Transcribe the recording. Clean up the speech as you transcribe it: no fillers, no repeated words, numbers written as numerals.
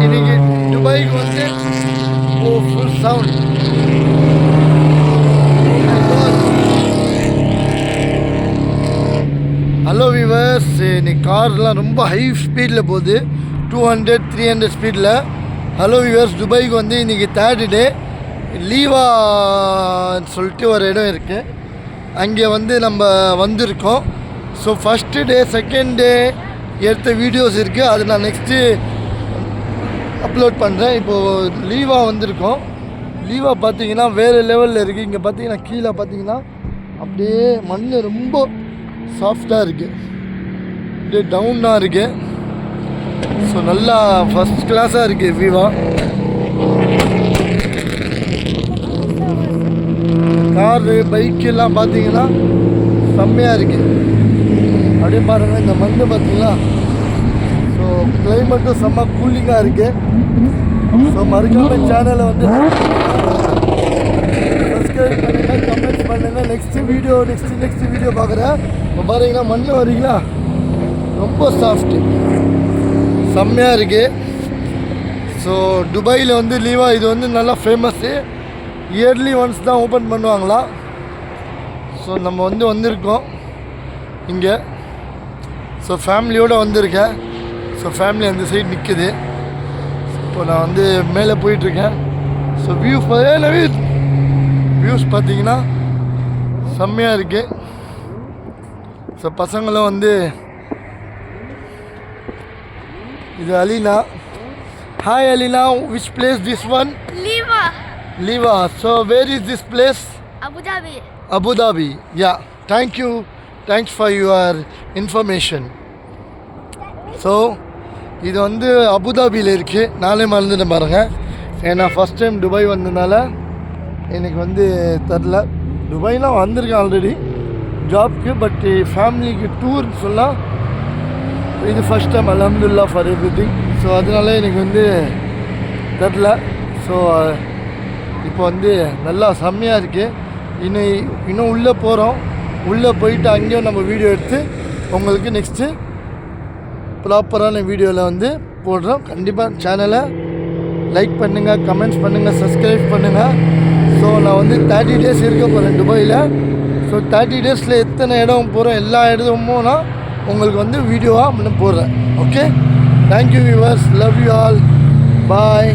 இன்னைக்கு துபாய்க்கு வந்து ஃபுல் சவுண்ட். ஹலோ வியூவர்ஸ், இன்னைக்கு கார்லாம் ரொம்ப ஹை ஸ்பீடில் போகுது, 200-300 ஸ்பீடில். ஹலோ வியூவர்ஸ், துபாய்க்கு வந்து இன்றைக்கி 3rd டே. லீவான்னு சொல்லிட்டு ஒரு இடம் இருக்குது, அங்கே வந்து நம்ம வந்திருக்கோம். So first day, second day எடுத்த வீடியோஸ் இருக்குது, அது நான் நெக்ஸ்ட்டு அப்லோட் பண்ணுறேன். இப்போது லீவாக வந்திருக்கோம். லீவாக பார்த்தீங்கன்னா வேறு லெவலில் இருக்குது. இங்கே பார்த்தீங்கன்னா கீழே பார்த்தீங்கன்னா அப்படியே மண் ரொம்ப சாஃப்டாக இருக்குது, அப்படியே டவுனாக இருக்குது. ஸோ நல்லா ஃபஸ்ட் கிளாஸாக இருக்குது வியூவா. காரு பைக்கெல்லாம் பார்த்தீங்கன்னா செம்மையாக இருக்குது. அப்படியே பாருங்கள், இந்த மண் பார்த்தீங்களா. ஸோ கிளைமேட்டும் செம்ம கூலிங்காக இருக்குது. ஸோ மறக்காமல் சேனலை வந்து சப்ஸ்கிரைப் பண்ணுங்கள், கமெண்ட் பண்ணுங்கள். நெக்ஸ்ட்டு வீடியோ பார்க்குறேன். இப்போ பாருங்கன்னா மண் வரீங்களா, ரொம்ப சாஃப்ட்டு, செம்மையாக இருக்குது. ஸோ துபாயில் வந்து லீவாக இது வந்து நல்லா ஃபேமஸ்ஸு. இயர்லி ஒன்ஸ் தான் ஓப்பன் பண்ணுவாங்களா. ஸோ நம்ம வந்து வந்திருக்கோம் இங்கே. ஸோ ஃபேமிலியோடு வந்திருக்கேன். ஸோ ஃபேமிலி அந்த சைடு நிற்குது. இப்போ நான் வந்து மேலே போயிட்டுருக்கேன். ஸோ வியூஸ் பார்த்தீங்கன்னா செம்மையாக இருக்குது. ஸோ பசங்களும் வந்து, இது Alina. Hi Alina, which place this one? Liva. So where is this place? Abu Dhabi. Yeah. Thank you. Thanks for your information. So இது வந்து அபுதாபியில் இருக்குது. நாளை மறந்துட்டு பாருங்கள். ஏன்னா ஃபஸ்ட் டைம் துபாய் வந்ததுனால எனக்கு வந்து தெரில. துபாய்லாம் வந்திருக்கேன் ஆல்ரெடி ஜாப்க்கு, பட் ஃபேமிலிக்கு டூர்னு சொன்னால் இது ஃபஸ்ட் டைம். அல்ஹம்துலில்லாஹ் ஃபார் எவ்ரிதிங். ஸோ அதனால எனக்கு வந்து தெரில. ஸோ இப்போ வந்து நல்லா செம்மையாக இருக்குது. இன்னும் உள்ளே போகிறோம். உள்ளே போயிட்டு அங்கேயும் நம்ம வீடியோ எடுத்து உங்களுக்கு நெக்ஸ்ட்டு ப்ராப்பரான வீடியோவில் வந்து போடுறோம். கண்டிப்பாக சேனலை லைக் பண்ணுங்கள், கமெண்ட்ஸ் பண்ணுங்கள், சப்ஸ்கிரைப் பண்ணுங்கள். ஸோ நான் வந்து 30 டேஸ் இருக்க போகிறேன் துபாயில். ஸோ 30 டேஸில் எத்தனை இடம் போகிறோம், எல்லா இடமும் நான் உங்களுக்கு வந்து வீடியோவாக போடுறேன். Okay, thank you viewers, love you all, bye.